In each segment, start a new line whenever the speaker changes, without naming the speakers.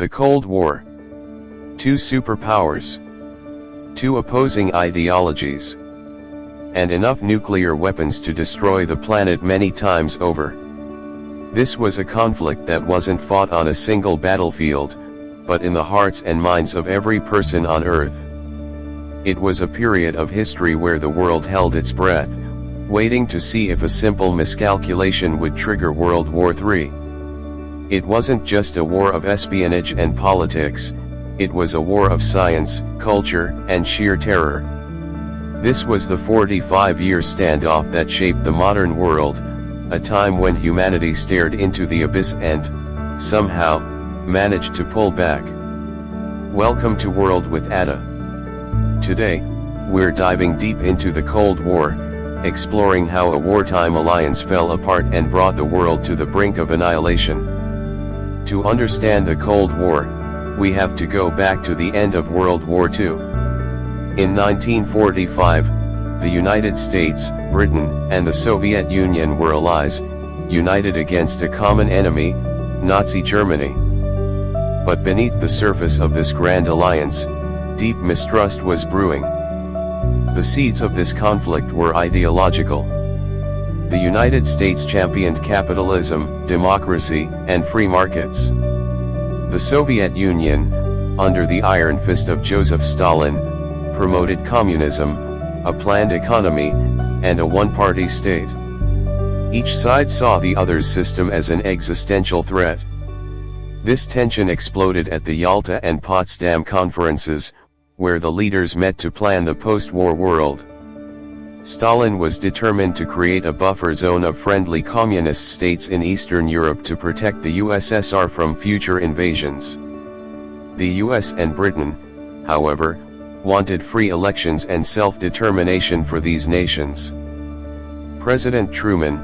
The Cold War. Two superpowers. Two opposing ideologies. And enough nuclear weapons to destroy the planet many times over. This was a conflict that wasn't fought on a single battlefield, but in the hearts and minds of every person on Earth. It was a period of history where the world held its breath, waiting to see if a simple miscalculation would trigger World War III. It wasn't just a war of espionage and politics, it was a war of science, culture, and sheer terror. This was the 45-year standoff that shaped the modern world, a time when humanity stared into the abyss and, somehow, managed to pull back. Welcome to World with Ada. Today, we're diving deep into the Cold War, exploring how a wartime alliance fell apart and brought the world to the brink of annihilation. To understand the Cold War, we have to go back to the end of World War II. In 1945, the United States, Britain, and the Soviet Union were allies, united against a common enemy, Nazi Germany. But beneath the surface of this grand alliance, deep mistrust was brewing. The seeds of this conflict were ideological. The United States championed capitalism, democracy, and free markets. The Soviet Union, under the iron fist of Joseph Stalin, promoted communism, a planned economy, and a one-party state. Each side saw the other's system as an existential threat. This tension exploded at the Yalta and Potsdam conferences, where the leaders met to plan the post-war world. Stalin was determined to create a buffer zone of friendly communist states in Eastern Europe to protect the USSR from future invasions. The US and Britain, however, wanted free elections and self-determination for these nations. President Truman,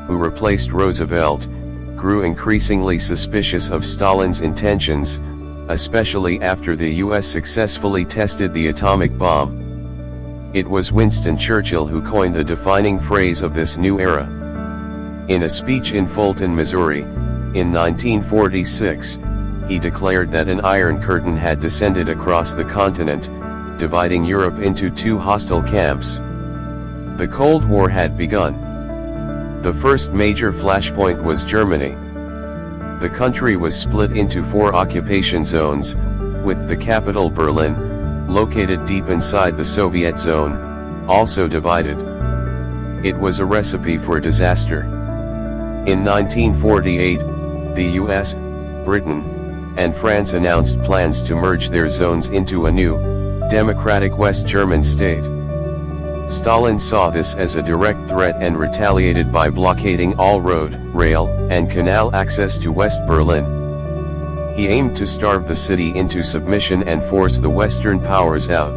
who replaced Roosevelt, grew increasingly suspicious of Stalin's intentions, especially after the US successfully tested the atomic bomb. It was Winston Churchill who coined the defining phrase of this new era. In a speech in Fulton, Missouri, in 1946, he declared that an Iron Curtain had descended across the continent, dividing Europe into two hostile camps. The Cold War had begun. The first major flashpoint was Germany. The country was split into 4 occupation zones, with the capital Berlin, located deep inside the Soviet zone, also divided. It was a recipe for disaster. In 1948, the US, Britain, and France announced plans to merge their zones into a new, democratic West German state. Stalin saw this as a direct threat and retaliated by blockading all road, rail, and canal access to West Berlin. He aimed to starve the city into submission and force the Western powers out.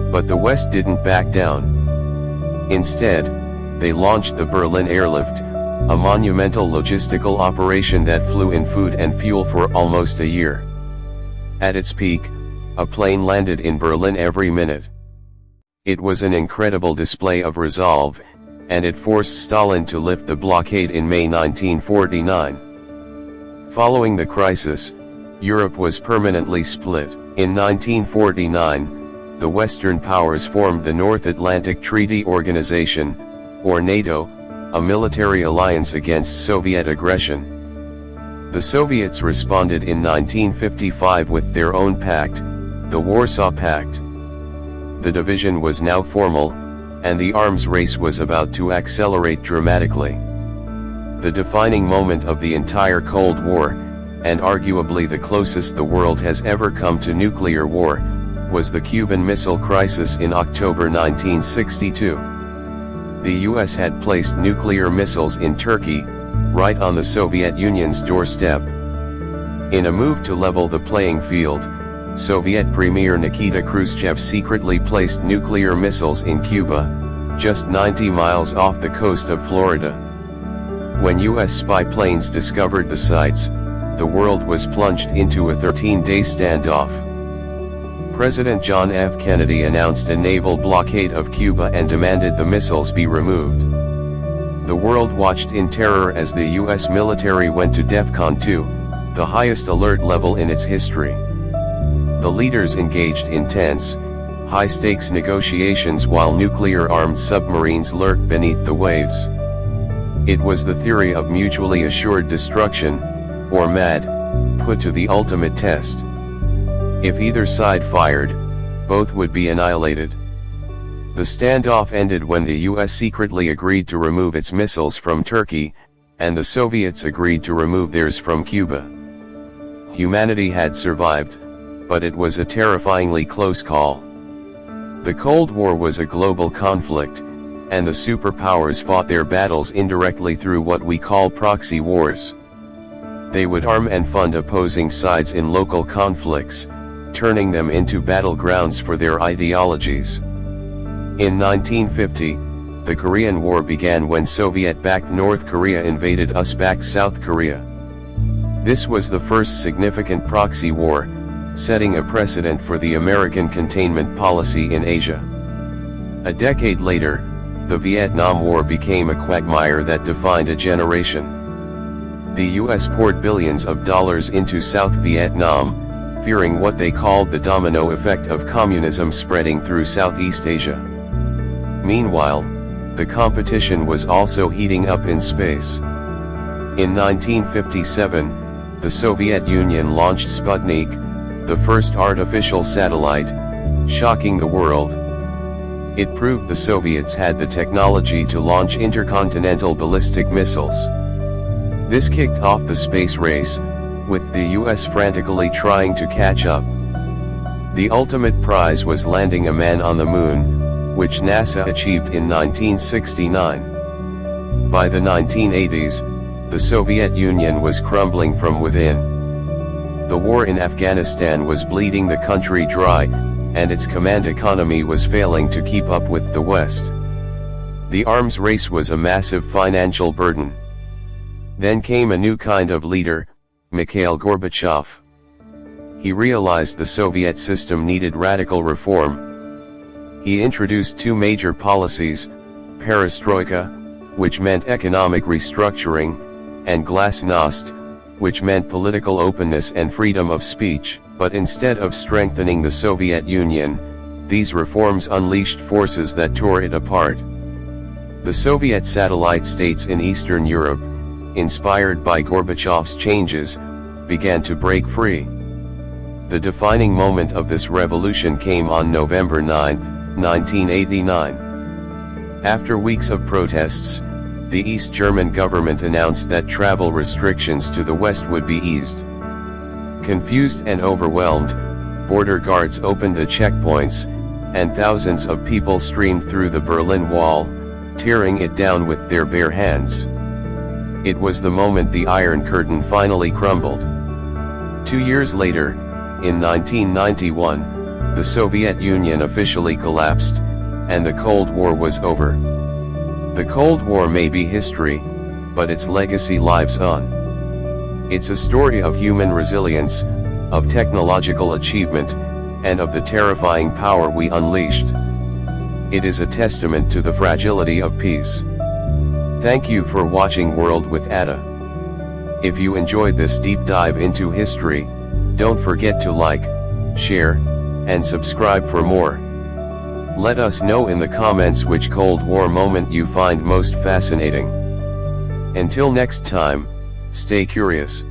But the West didn't back down. Instead, they launched the Berlin Airlift, a monumental logistical operation that flew in food and fuel for almost a year. At its peak, a plane landed in Berlin every minute. It was an incredible display of resolve, and it forced Stalin to lift the blockade in May 1949. Following the crisis, Europe was permanently split. In 1949, the Western powers formed the North Atlantic Treaty Organization, or NATO, a military alliance against Soviet aggression. The Soviets responded in 1955 with their own pact, the Warsaw Pact. The division was now formal, and the arms race was about to accelerate dramatically. The defining moment of the entire Cold War, and arguably the closest the world has ever come to nuclear war, was the Cuban Missile Crisis in October 1962. The US had placed nuclear missiles in Turkey, right on the Soviet Union's doorstep. In a move to level the playing field, Soviet Premier Nikita Khrushchev secretly placed nuclear missiles in Cuba, just 90 miles off the coast of Florida. When US spy planes discovered the sites, the world was plunged into a 13-day standoff. President John F. Kennedy announced a naval blockade of Cuba and demanded the missiles be removed. The world watched in terror as the US military went to DEFCON 2, the highest alert level in its history. The leaders engaged in tense, high-stakes negotiations while nuclear-armed submarines lurked beneath the waves. It was the theory of mutually assured destruction, or MAD, put to the ultimate test. If either side fired, both would be annihilated. The standoff ended when the US secretly agreed to remove its missiles from Turkey, and the Soviets agreed to remove theirs from Cuba. Humanity had survived, but it was a terrifyingly close call. The Cold War was a global conflict, and the superpowers fought their battles indirectly through what we call proxy wars. They would arm and fund opposing sides in local conflicts, turning them into battlegrounds for their ideologies. In 1950, the Korean War began when Soviet-backed North Korea invaded US-backed South Korea. This was the first significant proxy war, setting a precedent for the American containment policy in Asia. A decade later, the Vietnam War became a quagmire that defined a generation. The US poured billions of dollars into South Vietnam, fearing what they called the domino effect of communism spreading through Southeast Asia. Meanwhile, the competition was also heating up in space. In 1957, the Soviet Union launched Sputnik, the first artificial satellite, shocking the world. It proved the Soviets had the technology to launch intercontinental ballistic missiles. This kicked off the space race, with the US frantically trying to catch up. The ultimate prize was landing a man on the moon, which NASA achieved in 1969. By the 1980s, the Soviet Union was crumbling from within. The war in Afghanistan was bleeding the country dry, and its command economy was failing to keep up with the West. The arms race was a massive financial burden. Then came a new kind of leader, Mikhail Gorbachev. He realized the Soviet system needed radical reform. He introduced two major policies, perestroika, which meant economic restructuring, and glasnost, which meant political openness and freedom of speech. But instead of strengthening the Soviet Union, these reforms unleashed forces that tore it apart. The Soviet satellite states in Eastern Europe, inspired by Gorbachev's changes, began to break free. The defining moment of this revolution came on November 9, 1989. After weeks of protests, the East German government announced that travel restrictions to the West would be eased. Confused and overwhelmed, border guards opened the checkpoints, and thousands of people streamed through the Berlin Wall, tearing it down with their bare hands. It was the moment the Iron Curtain finally crumbled. 2 years later, in 1991, the Soviet Union officially collapsed, and the Cold War was over. The Cold War may be history, but its legacy lives on. It's a story of human resilience, of technological achievement, and of the terrifying power we unleashed. It is a testament to the fragility of peace. Thank you for watching World with Ada. If you enjoyed this deep dive into history, don't forget to like, share, and subscribe for more. Let us know in the comments which Cold War moment you find most fascinating. Until next time, stay curious.